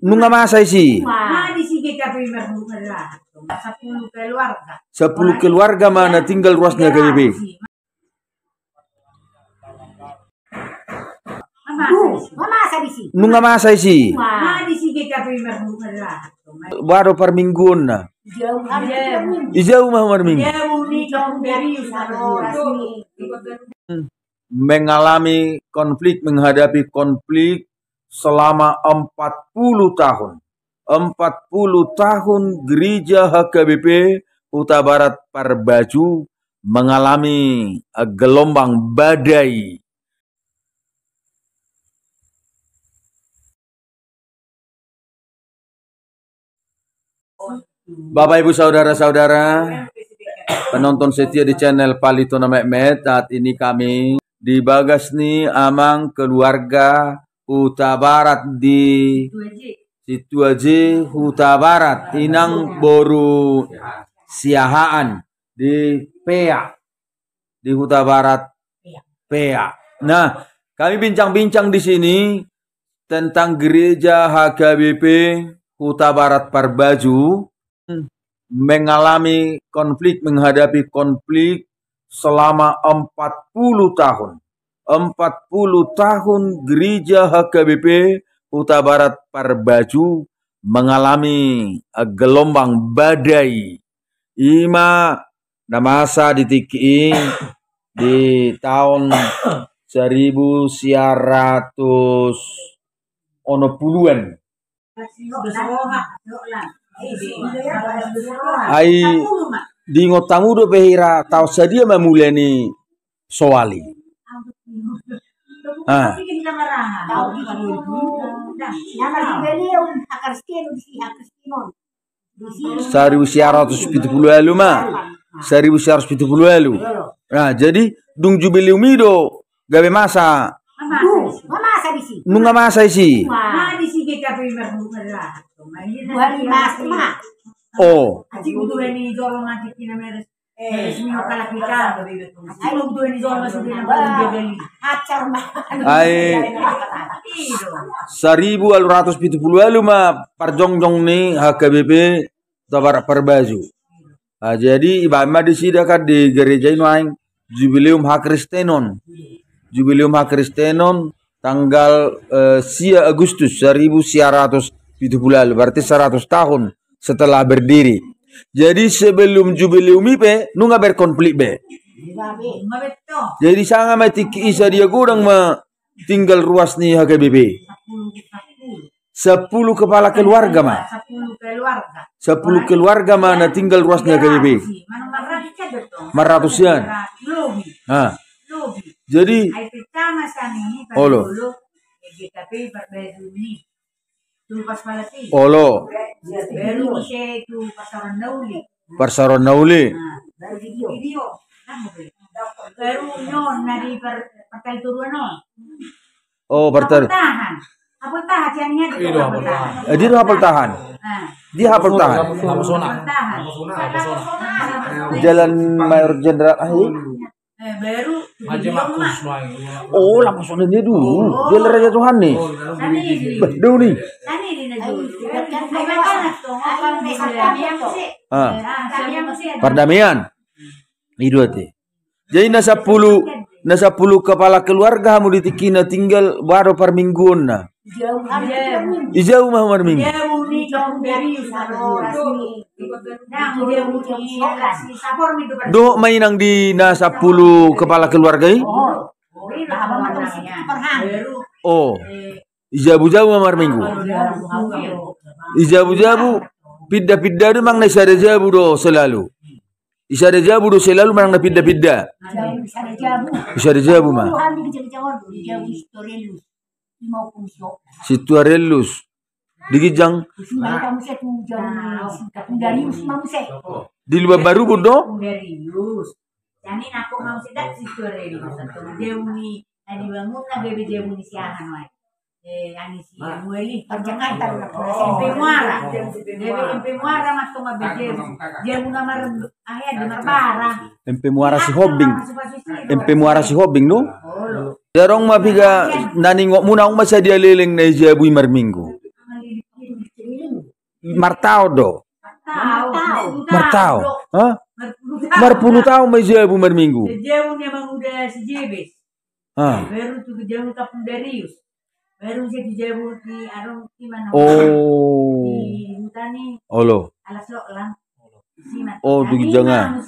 Nunga masa isi. 10 keluarga mana tinggal ruasnya KBP? Nunga masa isi. Baru per mingguan na. Ijau mah per minggu. Mengalami konflik, menghadapi konflik selama 40 tahun. 40 tahun gereja HKBP Huta Barat Parbaju mengalami gelombang badai. Bapak Ibu saudara-saudara penonton setia di channel Palitona Mehmet, saat ini kami di Bagasni Amang keluarga Huta Barat di Situaji Huta Barat Inang Boru Siahaan di Pea di Huta Barat Pea. Nah, kami bincang-bincang di sini tentang gereja HKBP Huta Barat Parbaju mengalami konflik, menghadapi konflik selama 40 tahun. 40 tahun gereja HKBP Huta Barat Parbaju mengalami gelombang badai. Ima namasa ditiki di tahun 1900-an. Ai di ngotamu do behira tahu sadia memulai ni soali. Ah. 1970 mah. 1970. Nah, jadi dung jubileum do gawe masa. Nunga masa isi. Oh. Ai 1970 mah parjongjong nih HKBP Huta Barat Parbaju. Nah, jadi ibama disidakan di gereja ini jubileum Hakristenon. Jubileum Hakristenon tanggal 10 Agustus 1970, berarti 100 tahun setelah berdiri. Jadi sebelum jubileum ipe nunga berkonflik be. Jadi sangat matiki isa dia kurang tinggal ruas nih HKBP. 10 kepala keluarga mah. 10 keluarga mana tinggal ruasnya HKBP. Meratusan. Nah. Jadi Olo. Olo. Parsaron Nauli. Oh, pertar. Dia hafal tahan. Dia hafal tahan. Jalan Mayor Jenderal baru oh langsung dia dulu dia Raja Tuhan nih dulu nih perdamaian itu hati. Jadi nasa 10 kepala keluarga kamu ditikina tinggal baru per mingguan na ijau mah per minggu do mainang di nasa 10 kepala keluarga ini oh ijabu-jabu mah per minggu ijabu-jabu pidda-pidda do mang nasa jabu do selalu isa ada jabu do selalu mang na pidda-pidda isa ada jabu mah Situarellus digijang di luar baru bodoh MP Muara si Hobing no Jarong mapiga naningok muna ang masa dia leleng na ijabuy marminggu. Martao do. Martao. Hah? Marpuluh tahun may jabu marminggu. Sejauh memang udah sejebes. Baru tuh jauh kapung Darius. Baru saya dijabu di Arong di mana? Di Hutani. Olo. Alas lo lang. Oh, tuh jangan.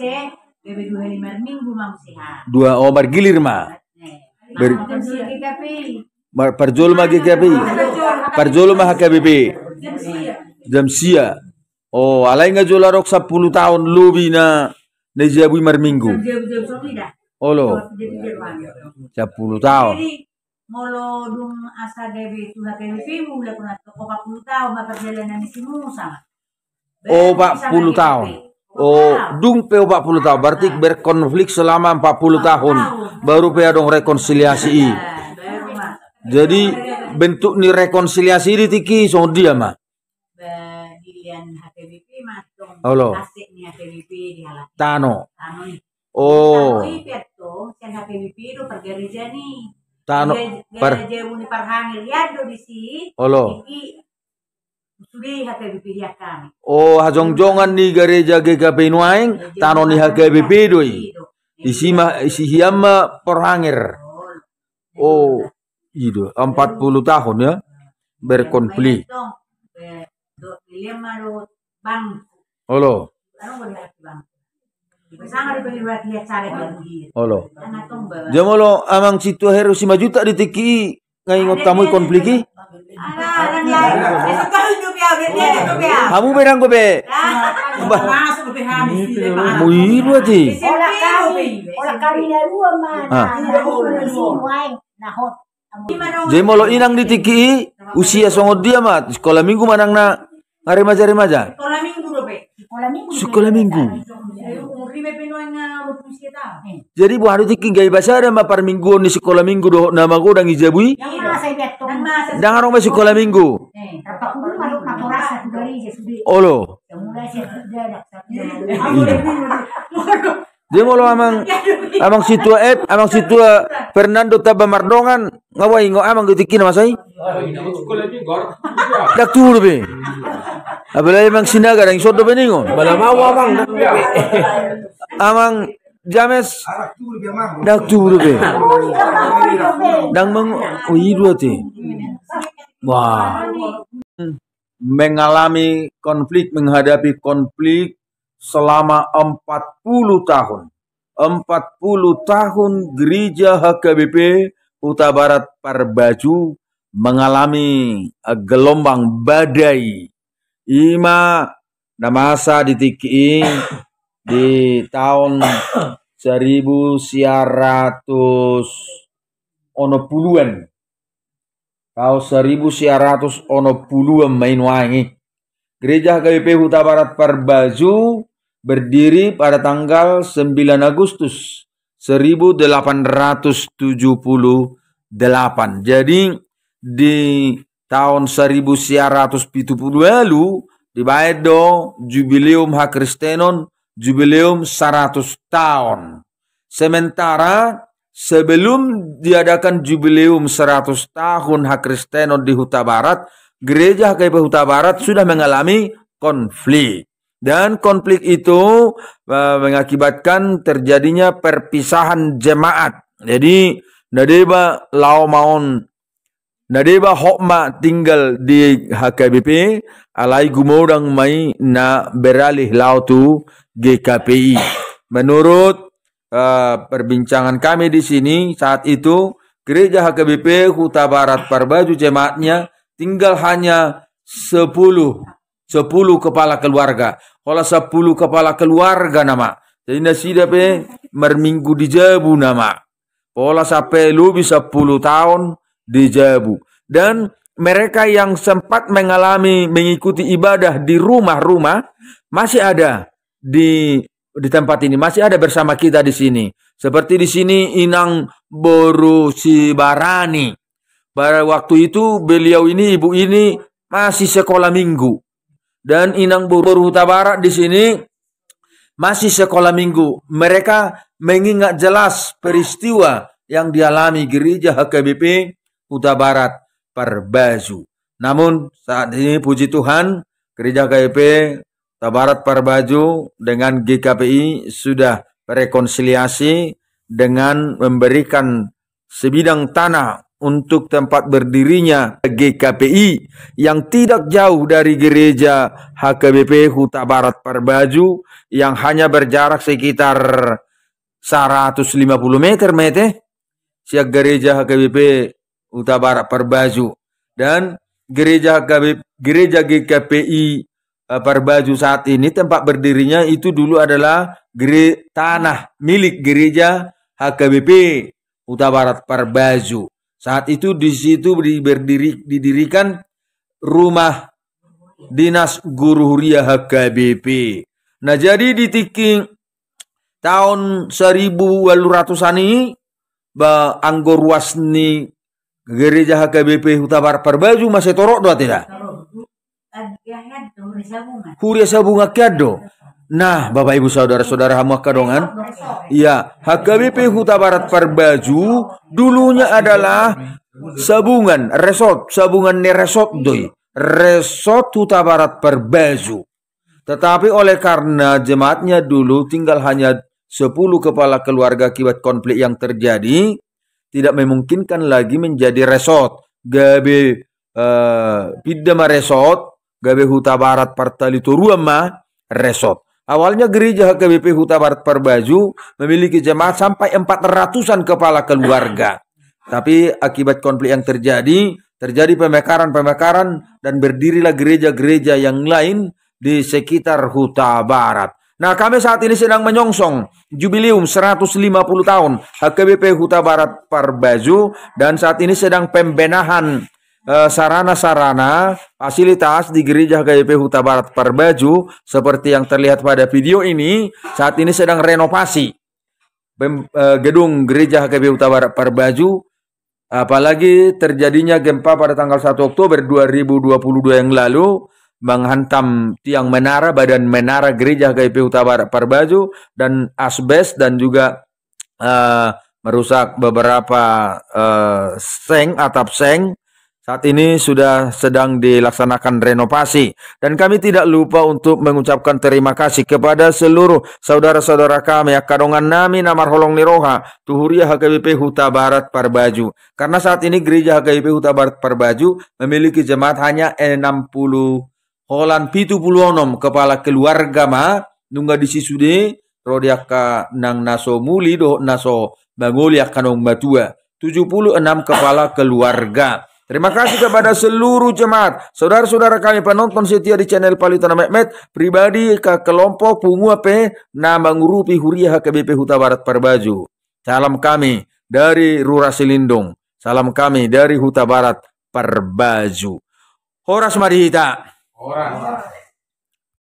Bebe 2 hari marminggu mau sehat. Dua margilir ma. Parjol magi KPI. Parjol mah KBP. Jamsia. Oh, alay nga jolarok 10 tahun lebih na jabuy marminggu. Olo. 10 tahun. Jadi molo dung asa DB itu KBP mulai kuna 40 tahun perjalanan di sama. Oh, 40 tahun. Oh, dung pe 40 tahun. Berarti berkonflik selama 40 tahun. Baru pe dong rekonsiliasi. Jadi bentuk ni rekonsiliasi di tiki so dia mah. Dilian HPBP mah dong. Halo. Asik ni HPBP dihalang. Tano. Ni. Oh. Tano itu yang HPBP itu pergereja nih. Tano. Gereja Uni Parhangil ya do di si. Halo. Sudah HPBP dia kami. Oh, hajong-jongan ni gereja GKP Nuaing, tano ni HKBP doi. Isi hiyama perhangir. Oh, itu 40 tahun ya berkonflik. Halo. Halo. Jamolo amang situ heru 5 juta di tiki ngaingot tamu konfliki. Kamu berang ko be. Mui lu ati. Jadi molo inang ditiki usia songod dia mat sekolah minggu manang na remaja. Sekolah minggu. Jadi bu hari tiki gay bahasa ada mapar minggu ni sekolah minggu do nama ko dang ijabui. Dang arong sekolah minggu. Olo. Dia molo amang situa Fernando Taba Mardongan ngawai amang getikin masai. Dak turu be. Apalagi emang sinaga dang sodo beningon. Bala mau amang. Amang James dak turu be. Dang meng idu ati. Wah. Mengalami konflik, menghadapi konflik selama 40 tahun. 40 tahun gereja HKBP Huta Barat Parbaju mengalami gelombang badai. Ima namasa ditiki di tahun 1900 tahun 1900 main wangi. Gereja HKBP Huta Barat Parbaju berdiri pada tanggal 9 Agustus 1878. Jadi di tahun 1970 lalu dibayar do jubileum Hakristenon, jubileum 100 tahun. Sementara sebelum diadakan jubileum 100 tahun Hakristenon di Huta Barat, gereja HKBP Huta Barat sudah mengalami konflik. Dan konflik itu mengakibatkan terjadinya perpisahan jemaat. Jadi nadeba hokma tinggal di HKBP, alai gumodang mai na beralih lau tu GKPI. Menurut perbincangan kami di sini saat itu, gereja HKBP Huta Barat Parbaju jemaatnya tinggal hanya 10 kepala keluarga. Kalau 10 kepala keluarga nama. Jadi nasida pe merminggu di Jabu nama. Pola sampai lebih 10 tahun di Jabu. Dan mereka yang sempat mengikuti ibadah di rumah-rumah masih ada di tempat ini, masih ada bersama kita di sini. Seperti di sini Inang Boru Sibarani. Pada waktu itu beliau ini, ibu ini masih sekolah minggu. Dan Inang Boru Huta Barat di sini masih sekolah minggu. Mereka mengingat jelas peristiwa yang dialami gereja HKBP Huta Barat Parbaju. Namun saat ini puji Tuhan, gereja HKBP Huta Barat Parbaju dengan GKPI sudah rekonsiliasi dengan memberikan sebidang tanah untuk tempat berdirinya GKPI yang tidak jauh dari gereja HKBP Huta Barat Parbaju yang hanya berjarak sekitar 150 meter siak gereja HKBP Huta Barat Parbaju. Dan gereja GKPI Parbaju saat ini tempat berdirinya itu dulu adalah tanah milik gereja HKBP Huta Barat Parbaju. Saat itu di situ didirikan rumah dinas guru huria HKBP. Nah, jadi di tiking tahun 1800-an ini anggo ruas ni gereja HKBP Huta Barat Parbaju masih torok doa tidak? Huria sabunga kiado. Nah, Bapak Ibu saudara-saudara hamba kadongan, ya, HKBP Huta Barat Parbaju dulunya adalah sabungan resort doi. Resort Huta Barat Parbaju. Tetapi oleh karena jemaatnya dulu tinggal hanya 10 kepala keluarga akibat konflik yang terjadi, tidak memungkinkan lagi menjadi resort. Gabe Pidama Resort, Gabe Huta Barat Partalituruma Resort. Awalnya gereja HKBP Huta Barat Parbaju memiliki jemaat sampai 400-an kepala keluarga. Tapi akibat konflik yang terjadi pemekaran dan berdirilah gereja-gereja yang lain di sekitar Huta Barat. Nah, kami saat ini sedang menyongsong jubileum 150 tahun HKBP Huta Barat Parbaju dan saat ini sedang pembenahan sarana-sarana fasilitas di gereja HKBP Huta Barat Parbaju seperti yang terlihat pada video ini. Saat ini sedang renovasi gedung gereja HKBP Huta Barat Parbaju, apalagi terjadinya gempa pada tanggal 1 Oktober 2022 yang lalu menghantam tiang menara, badan menara gereja HKBP Huta Barat Parbaju dan asbes dan juga merusak beberapa atap seng. Saat ini sudah sedang dilaksanakan renovasi. Dan kami tidak lupa untuk mengucapkan terima kasih kepada seluruh saudara-saudara kami yang kadongan nami namar holong niroha tuhuria HKBP Huta Barat Parbaju. Karena saat ini gereja HKBP Huta Barat Parbaju memiliki jemaat hanya 60 holan 76 kepala keluarga nungga di sisude rodiaka nang naso muli do naso bangolia kanong batua 76 kepala keluarga. Terima kasih kepada seluruh jemaat, saudara-saudara kami penonton setia di channel Palitana Mehmet, pribadi ke kelompok punguape nama ngurupi huria HKBP Huta Barat Parbaju. Salam kami dari Rura Silindung, salam kami dari Huta Barat Parbaju. Horas Marihita. Horas.